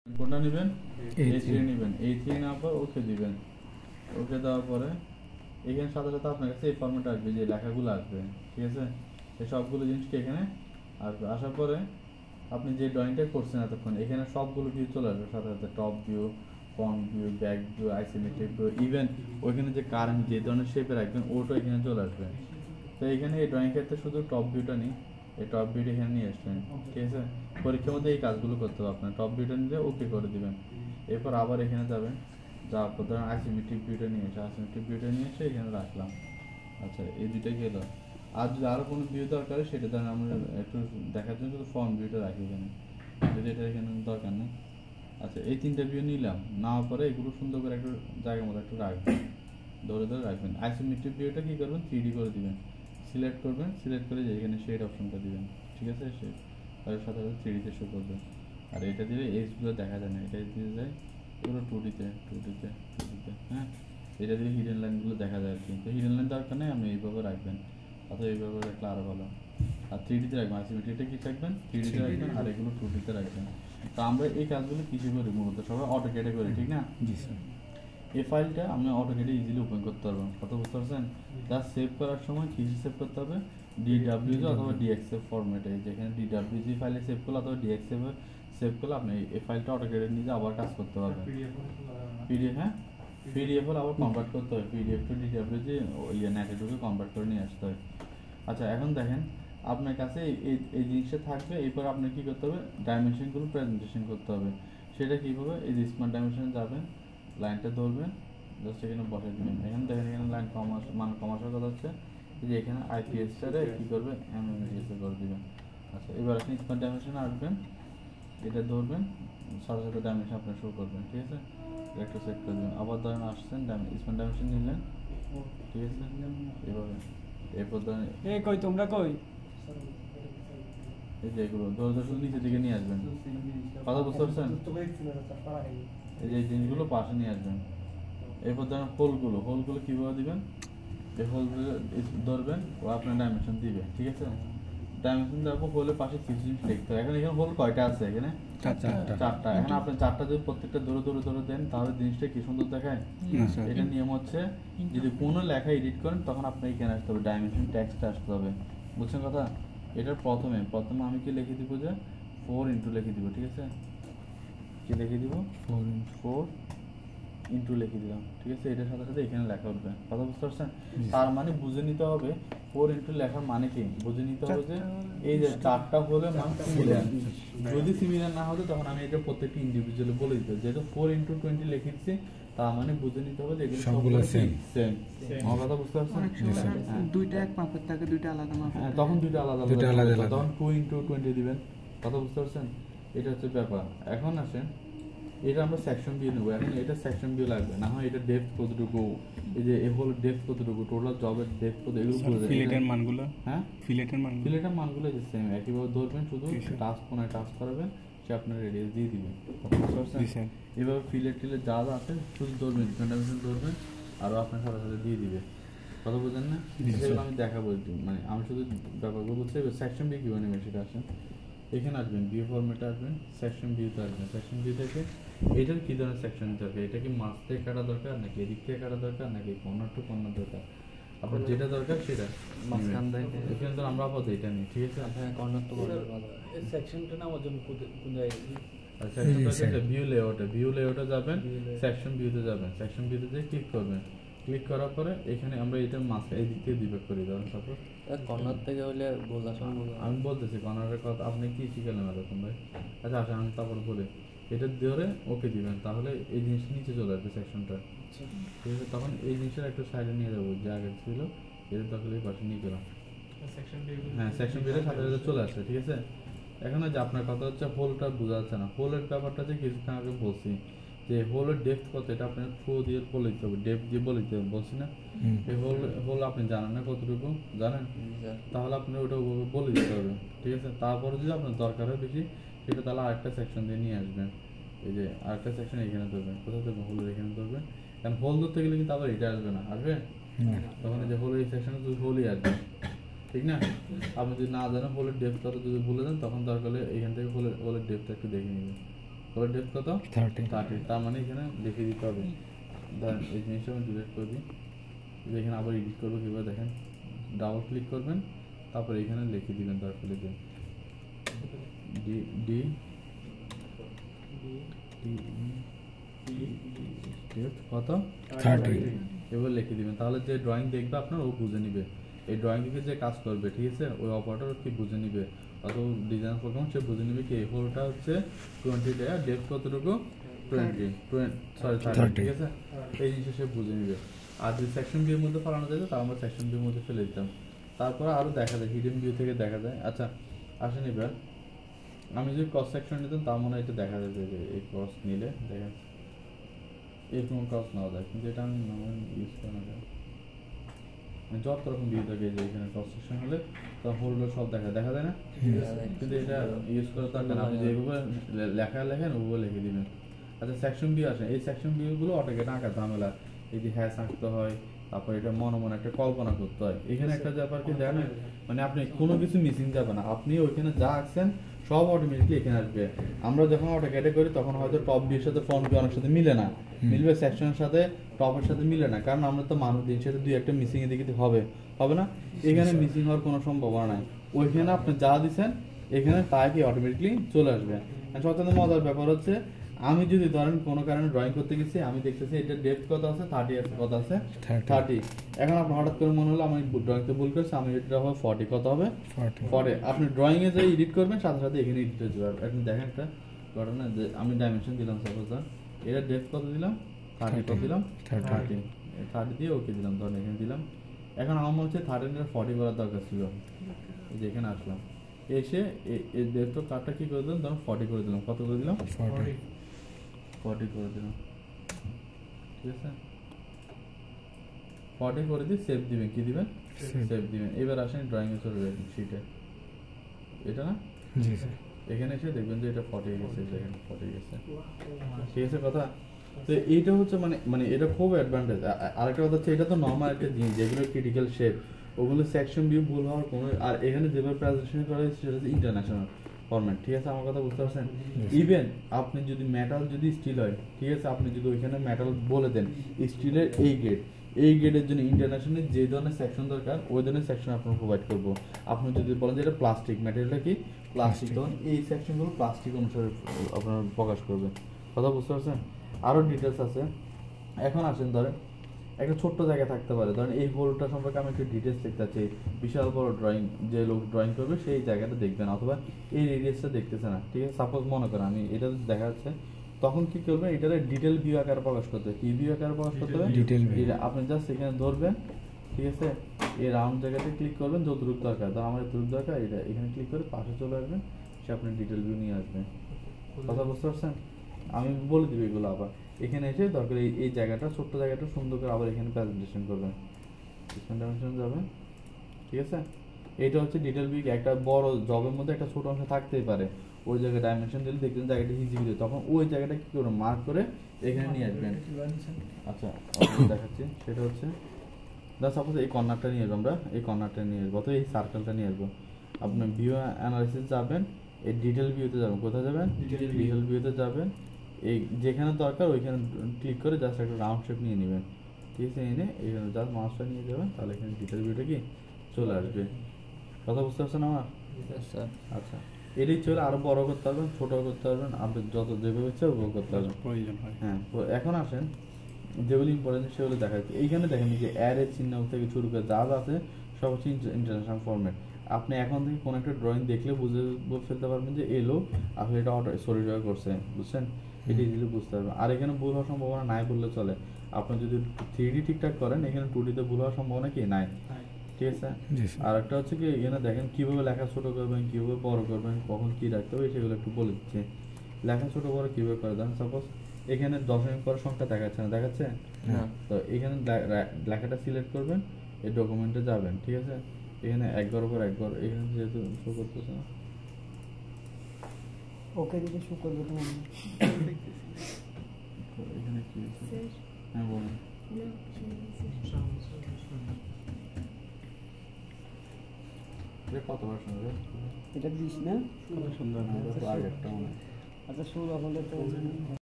কোনটা নেবেন? A3 নেবেন। A3 নেওয়ার পর ওকে দিবেন। ওকে দেওয়ার পরে এখানে সাথে সাথে আপনার কাছে এই ফরম্যাট আসবে, যে লেখাগুলো আসবে, ঠিক আছে? এই সবগুলো জিনিসকে এখানে আসবে। আসার পরে আপনি যে ড্রয়িংটা করছেন এতক্ষণ, এখানে সবগুলো ভিউ চলে আসবে সাথে সাথে। Top view, front view, back view, isometric view, even ওইখানে যে কারেন্ট যে ধরনের শেপে রাখবেন ওটা এখানে চলে আসবে। তো এখানে এই ড্রয়িং ক্ষেত্রে শুধু টপ ভিউটা নিই, এই টপ ভিউটা এখানে নিয়ে আসবেন, ঠিক আছে? পরীক্ষার মধ্যে এই কাজগুলো করতে হবে আপনার। টপ ভিউটা নিলে ওকে করে দিবেন। এরপর আবার এখানে যাবেন, যাওয়ার পর ধরেন আইসোমেট্রিক ভিউটা নিয়ে এসে আইসোমেট্রিক ভিউটা নিয়ে এসে এখানে রাখলাম। আচ্ছা, এই দুইটা গেল। আর যদি আরও কোনো ভিউ দরকার হয় সেটা ধরেন আমরা একটু দেখার জন্য শুধু ফ্রন্ট ভিউটা রাখি এখানে, যদি এটা এখানে দরকার নেই। আচ্ছা, এই তিনটা ভিউ নিলাম, নেওয়ার পরে এগুলো সুন্দর করে একটু জায়গার মতো একটু রাখবেন, ধরে ধরে রাখবেন। আইসোমেট্রিক ভিউটা কী করবেন, 3D করে দিবেন। সিলেক্ট করবেন, সিলেক্ট করে যে এখানে শেড অপশনটা দিবেন, ঠিক আছে? শেড তার সাথে সাথে 3Dতে শো করবে। আর এটা দিলে এইচগুলো দেখা যায় না, এটা দিয়ে যায় পুরো 2Dতে, হ্যাঁ। এটা দিয়ে হিডেন লাইনগুলো দেখা যায় আর কি। তো হিডেন লাইন দরকার নেই, আপনি এইভাবে রাখবেন, অথবা এইভাবে রাখলে আরও ভালো। আর 3Dতে রাখবেন, আইসোমেট্রিকটা কি রাখবেন, 3Dতে রাখবেন, আর এগুলো 2Dতে রাখবেন। তো আমরা এই কাজগুলো কিছু করি মূলত সবাই অটোক্যাডে করি, ঠিক না? জি স্যার। এই ফাইলটা আপনি অটোক্যাডে ইজিলি ওপেন করতে পারবেন। কথা বুঝতে পারছেন? জাস্ট সেভ করার সময় কিছু সেভ করতে হবে, DWG অথবা DXF ফরম্যাটে। যেখানে DWG ফাইলে সেভ করলে অথবা DXF এ সেভ করলে আপনি এই ফাইলটা অটোক্যাডে নিয়ে আবার কাজ করতে পারবেন। পিডিএফ, হ্যাঁ, পিডিএফ হলে আবার কনভার্ট করতে হয়, পিডিএফ টু DWG নেটে ঢুকে কনভার্ট করে নিয়ে আসতে হয়। আচ্ছা, এখন দেখেন আপনার কাছে এই এই জিনিসটা থাকবে। এরপর আপনার কী করতে হবে, ডাইমেনশনগুলো প্রেজেন্টেশন করতে হবে। সেটা কীভাবে, এই যে স্মার্ট ডাইমেনশনে যাবেন, লাইনটা ধরবেন, জাস্ট এখানে বসে দিবেন। এখানে দেখেন এখানে লাইন কমার্স মানে কমার্সের কথা হচ্ছে যে এখানে IPS-টারে কী করবে, MMGS করে দিবেন। আচ্ছা, এবার আপনি স্মার্ট ডাইমেনশনে আসবেন, এটা ধরবেন, সাথে সাথে ডাইমেনশন আপনার শো করবেন, ঠিক আছে? একটু সেট করে দেবেন। আবার ধরেন আসছেন, স্মার্ট ডাইমেনশন নিলেন, ঠিক আছে? এভাবে এরপর ধরেন কই তোমরা কই? এই যে এগুলো ধরে ধরে শুধু নিচের দিকে নিয়ে আসবেন। কথা বুঝতে পারছেন? এই যে এই জিনিসগুলো পাশে নিয়ে আসবেন। এরপর ধরেন হোলগুলো কীভাবে দিবেন, এই হোলগুলো ধরবেন, ও আপনার ডাইমেনশন দিবে, ঠিক আছে? ডাইমেনশন দেওয়ার পর হোলের পাশে কিছু জিনিস লিখতে হবে। এখানে হোল কয়টা আছে? এখানে চারটা। এখন আপনি চারটা যদি প্রত্যেকটা ধরে দেন তাহলে জিনিসটা কি সুন্দর দেখায়? এটার নিয়ম হচ্ছে, যদি কোনো লেখা এডিট করেন তখন আপনার এখানে আসতে হবে, ডাইমেনশন টেক্সটটা আসতে হবে। বুঝছেন কথা? এটার প্রথমে আমি কি লিখে দিব, যে 4 ইন্টু লিখে দিব, ঠিক আছে? কি লিখে দিব, 4 ইন্টু লিখে দিলাম, ঠিক আছে? এটার সাথে সাথে এখানে লেখা উঠবে। কথা বুঝতে পারছেন? তার মানে বুঝে নিতে হবে 4 ইন্টু লেখার মানে কি, বুঝে নিতে হবে যে এই যে চারটা হলে মান সিমিলার। যদি সিমিলার না হতো তখন আমি এটা প্রত্যেকটা ইন্ডিভিজুয়ালি বলে দিতে, যেহেতু 4 ইন্টু 20 লিখেছি, তার মানে বুঝে নিতে হবে যে এগুলো সবগুলো সেম। আমার কথা বুঝতে পারছেন? দুইটা এক মাপের থাকে, দুইটা আলাদা মাপের। হ্যাঁ, তখন দুইটা আলাদা, তখন 2 ইন্টু 20 দিবেন। কথা বুঝতে পারছেন? এটা হচ্ছে ব্যাপার। এখন আসেন, এটা আমরা সেকশন দিয়ে নেবো। এখন এটা সেকশন দিয়ে লাগবে না হয়, এটা ডেপথ কতটুকু, এই যে এ হলো ডেপথ কতটুকু, টোটাল জবের ডেপথ কত, এগুলো বলে দেয়। ফিলেটের মানগুলো, হ্যাঁ, ফিলেটের মানগুলো যে সেম একইভাবে ধরবেন, শুধু টাস্ক কোনায় টাস্ক করাবেন, সে আপনার রেডিয়াস দিয়ে দিবেন। এভাবে ফিলেট যা যা আছে শুধু ধরবেন, কন্ডামেশন ধরবেন, আরও আপনার সাথে সাথে দিয়ে দিবে। কথা বোঝেন না? আমি দেখাবো, মানে আমি শুধু ব্যাপারগুলো বলছি। সেকশন দিয়ে কীভাবে নেবেন সেটা আসেন, এখানে আসবেন, ভিউ ফরম্যাটে আসবেন, সেকশন ভিউতে আসবেন। সেকশন ভিউ থেকে এটার কী ধরনের সেকশন নিতে হবে, এটা কি মাছ থেকে কাটা দরকার, নাকি এদিক থেকে কাটা দরকার, নাকি কর্নার টু কর্নার দরকার, আপনার যেটা দরকার সেটা মাঝখান থেকে। এখানে তো আমরা আপাতত এটা নিই, ঠিক আছে? হ্যাঁ, কর্নার টু কর্নার ভালো। এই সেকশনটা নেওয়ার জন্য কোন জায়গায়, ভিউ লেআউটে যাবেন, সেকশন ভিউতে যাবেন, সেকশন ভিউতে যেয়ে ক্লিক করবেন। ক্লিক করার পরে এখানে আমরা এটা মাঝখানে এই দিক থেকে ডিভাইড করি। ধরুন সাপোজ কর্নার থেকে হলে ভুল আসে। আমি বলতেছি কর্নারের কথা, আপনি কি শিখালেন এরকম ভাই? আচ্ছা আসেন আমি তারপর বলি। এটা ধরে ওকে দিবেন, তাহলে এই জিনিসটা নিচে চলে আসবে সেকশনটা, ঠিক আছে? তখন এই জিনিসটা একটু সাইডে নিয়ে যাবো, যে আগে ছিল এদের দখলে এই পাশে নিয়ে গেলাম। হ্যাঁ, সেকশন ভিউটা সাথে সাথে চলে আসছে, ঠিক আছে? এখন যে আপনার কথা হচ্ছে হোলটা বোঝা যাচ্ছে না। হোলের ব্যাপারটা যে কিছুক্ষণ আগে বলছি, যে হোলের ডেপথ কত, এটা আপনার থ্রো দিয়ে বলে দিতে হবে, ডেপথ দিয়ে বলে দিতে হবে, বলছি না? এই হোল আপনি জানেন না কতটুকু, জানেন? তাহলে আপনি ওটা বলে দিতে হবে, ঠিক আছে? তারপরে যদি আপনার দরকার হয় বেশি, সেটা তাহলে আরেকটা সেকশন দিয়ে নিয়ে আসবেন। এই যে আরেকটা সেকশন এখানে ধরবেন, কোথাও ধরবেন, হোলের এখানে ধরবেন। কারণ হোল ধরতে গেলে কিন্তু আবার এটা আসবে না, আসবে তখন এই যে হোলের এই সেকশনে যদি হোলই আসবে, ঠিক না? আপনি যদি না জানেন হোলের ডেপথ কত, যদি ভুলে যান তখন দরকার হলে এখান থেকে হোলের ডেপথটা একটু দেখে নেবেন। ওর ডেপথ কত 30 তার মানে এখানে লিখে দিতে হবে। ধরেন এই জিনিসটা আমি ডিলিট করে দিই, এখানে আবার এডিট করবো কীভাবে দেখেন, ডাবল ক্লিক করবেন, তারপর এখানে লিখে দিবেন, তারপর লিখবেন ডি ডি ডেপথ কত 30 এবার লিখে দিবেন। তাহলে যে ড্রয়িং দেখবে আপনার ও বুঝে নিবে, এই ড্রয়িং থেকে যে কাজ করবে, ঠিক আছে, ওই অপারেটর কি বুঝে নিবে, অত ডিজাইন প্রোগ্রাম সে বুঝে নিবে কি এই হোলটা হচ্ছে 20 টাকা, ডেপথ কতটুকু 30, ঠিক আছে, এই জিনিসটা সে বুঝে নিবে। আর যদি সেকশন ভিউর মধ্যে ফেলানো যেত তাহলে আমরা সেকশন ভিউর মধ্যে ফেলে দিতাম, তারপর আরও দেখা যায় হিডেন ভিউ থেকে দেখা যায়। আচ্ছা আসেন এবার আমি যদি ক্রস সেকশন নিতাম তার মনে হয় এটা দেখা যাবে যে এই ক্রস নিলে দেখেন এরকম ক্রস নেওয়া যায়, কিন্তু এটা আমি ইউজ করা না যায়, যত রকম ভিউ থাকে যে এখানে ক্রস সেকশন হলে তখন হোলগুলো সব দেখা যায় না, কিন্তু এটা ইউজ করা দরকার না, আপনি যেভাবে লেখেন ওভাবে লিখে দিবেন। আচ্ছা সেকশন ভিউ আসে, এই সেকশন ভিউগুলো অটোক্যাডে আঁকা ঝামেলা, এই যে হ্যাশ আঁকতে হয়, তারপর এটা মনে মনে একটা কল্পনা করতে হয়। এখানে একটা ব্যাপার কি দেখেন, মানে আপনি কোনো কিছু মিসিং যাবে না, আপনি ওইখানে যা আঁকছেন সব অটোমেটিকলি এখানে আসবে। আমরা যখন অটোক্যাডে করি তখন হয়তো টপ ভিউর সাথে ফ্রন্ট ভিউ অনেক সাথে মিলে না, মিলবে সেকশনের সাথে টপের সাথে মিলে না, কারণ আমরা তো মানুষ দিন সাথে দুই একটা মিসিং এদিকে হবে না, এখানে মিসিং হওয়ার কোনো সম্ভাবনা নাই। ওইখানে আপনি যা দিচ্ছেন এখানে তাই কি অটোমেটিকলি চলে আসবে। সবথেকে মজার ব্যাপার হচ্ছে আমি যদি ধরেন কোনো কারণে ড্রয়িং করতে গেছি, আমি দেখতেছি এটা ডেপথ কত আছে 30 আছে, কত আছে 30, এখন আপনার হঠাৎ করে মনে হলো আমি ড্রয়িংতে ভুল করেছি, আমি এটা হবে 40, কত হবে 40, আপনি ড্রয়িং এ যে এডিট করবেন সাথে সাথে এখানে এডিট হয়ে যাবে। আপনি দেখেন একটা ঘটনা যে আমি ডাইমেনশন দিলাম, সাপোজ এটা ডেপথ কত দিলাম 30, কত দিলাম 30 দিয়ে ওকে দিলাম, ধরেন এখানে দিলাম। এখন আমার মনে হচ্ছে 30 এর 40 করার দরকার ছিল, এই যে এখানে আসলাম, এসে এই ডেপথ কার্ডটা কি করে দিলাম, ধরুন 40 করে দিলাম, কত করে দিলাম 40 করে দিলাম, ঠিক আছে 40 করে দিয়ে সেভ দিবেন, কি দিবেন সেভ দিবেন। এবার আসেন ড্রয়িং এ চলে যাবেন, শিটে এটা না, জি স্যার, এখানে এসে দেখবেন যে এটা 40 গেছে, দেখেন 40 গেছে, ঠিক আছে কথা। তো এইটা হচ্ছে মানে এটা খুব অ্যাডভান্টেজ। আরেকটা কথা হচ্ছে এটা তো নর্মাল একটা জিনিস, যেগুলো ক্রিটিক্যাল শেপ ওগুলো সেকশন ভিউ ভুল হওয়ার কোনো, আর এখানে যেভাবে প্রেজেন্টেশন করা হয়েছে সেটা হচ্ছে ইন্টারন্যাশনাল ফরম্যাট, ঠিক আছে, আমার কথা বুঝতে পারছেন। ইভেন আপনি যদি মেটাল যদি স্টিল হয়, ঠিক আছে, আপনি যদি ওইখানে মেটাল বলে দেন স্টিলের এই গ্রেডের জন্য ইন্টারন্যাশনাল যে ধরনের সেকশন দরকার ওই ধরনের সেকশন আপনার প্রোভাইড করবো। আপনি যদি বলেন যে এটা প্লাস্টিক, ম্যাটেরিয়ালটা কি প্লাস্টিক, তখন এই সেকশনগুলো প্লাস্টিক অনুসারে আপনার প্রকাশ করবে, কথা বুঝতে পারছেন। আরও ডিটেলস আছে। এখন আসেন ধরেন একটা ছোট্ট জায়গা থাকতে পারে, ধরেন এই হোলটা সম্পর্কে আমি একটু ডিটেলস দেখতে চাই, বিশাল বড় ড্রয়িং যে লোক ড্রয়িং করবে সেই জায়গাটা দেখবে না, অথবা এই রেডিয়াসটা দেখতেছে না, ঠিক আছে, সাপোজ মনে করেন আমি এটা দেখা যাচ্ছে, তখন কি করবেন, এটার ডিটেল ভিউ আকারে প্রকাশ করতে হবে, কি ভিউ আকারে প্রকাশ করতে হবে, আপনি জাস্ট এখানে ধরবেন, ঠিক আছে, এই রাউন্ড জায়গাতে ক্লিক করবেন যতটুকু দরকার, তো আমার এতটুকু দরকার, এটা এখানে ক্লিক করে পাশে চলে আসবেন, সে আপনি ডিটেল ভিউ নিয়ে আসবেন, কথা বুঝতে পারছেন। আমি বলে দিব এগুলো, আবার এখানে এসে দরকার এই জায়গাটা ছোট্ট জায়গাটা সুন্দর করে আবার এখানে প্রেজেন্টেশন করবেন, ডাইমেনশন যাবেন, ঠিক আছে। এইটা হচ্ছে ডিটেল ভিউ। একটা বড় জবের মধ্যে একটা ছোট অংশ থাকতেই পারে, ওই জায়গায় ডাইমেনশন দিলে দেখবেন জায়গাটা হিজিবিজি, তখন ওই জায়গাটা কি করবেন মার্ক করে এখানে নিয়ে আসবেন। আচ্ছা দেখাচ্ছি, সেটা হচ্ছে সাপোজ এই কর্নারটা নিয়ে আসবো, আমরা এই কর্নারটা নিয়ে আসবো, অথবা এই সার্কেলটা নিয়ে আসবো। আপনি ভিউ অ্যানালাইসিস যাবেন, এই ডিটেল ভিউতে যাবেন, কোথায় যাবেন ডিটেল ভিউতে যাবেন, এই যেখানে দরকার ওইখানে ক্লিক করে জাস্ট একটা রাউন্ড শেপ নিয়ে নেবেন, ঠিক আছে, এনে এখানে জাস্ট মাউসটা নিয়ে যাবেন, তাহলে এখানে ডিটেল ভিউটা কি চলে আসবে, কথা বুঝতে পারছেন আমার। আচ্ছা এটাই চলে, আরো বড় করতে পারবেন, ছোট করতে পারবেন, আপনি যত যেভাবে ইচ্ছে ওভাবে করতে পারবেন প্রয়োজন হয়। হ্যাঁ, এখন আসেন যেগুলো ইম্পর্টেন্ট সেগুলো দেখা যাচ্ছে। এইখানে দেখেন যে অ্যারের চিহ্ন থেকে শুরু করে যা যা আছে সব হচ্ছে ইন্টারন্যাশনাল ফরম্যাট। আপনি এখন থেকে কোনো একটা ড্রয়িং দেখলে বুঝে ফেলতে পারবেন যে এলো আসলে এটা সরি ড্রয় করছে, বুঝছেন, এটা ইজিলি বুঝতে পারবেন। আর এখানে ভুল হওয়ার সম্ভাবনা নাই বললে চলে, আপনি যদি 3D ঠিকঠাক করেন এখানে 2D তে ভুল হওয়ার সম্ভাবনা কি নাই, ঠিক আছে। আর একটা হচ্ছে কি এখানে দেখেন কিভাবে লেখা ছোট করবেন, কিভাবে বড় করবেন, কখন কি রাখতে হবে সেগুলো একটু বলে দিচ্ছে। লেখা ছোট বড় কিভাবে করে দেন, সাপোজ এখানে দশমিক পর সংখ্যা দেখাচ্ছে না, দেখাচ্ছে, তো এখানে লেখাটা সিলেক্ট করবেন, এই ডকুমেন্টে যাবেন, ঠিক আছে, এখানে একবার উপর একবার, এখানে যেহেতু শো করতেছে না, ওকে দিলে শো করবে তোমার এখানে কি হ্যাঁ বলুন, কত ভার্সন এটা দিস না, কত সুন্দর, আগেরটা মনে আচ্ছা শুরু হলে তো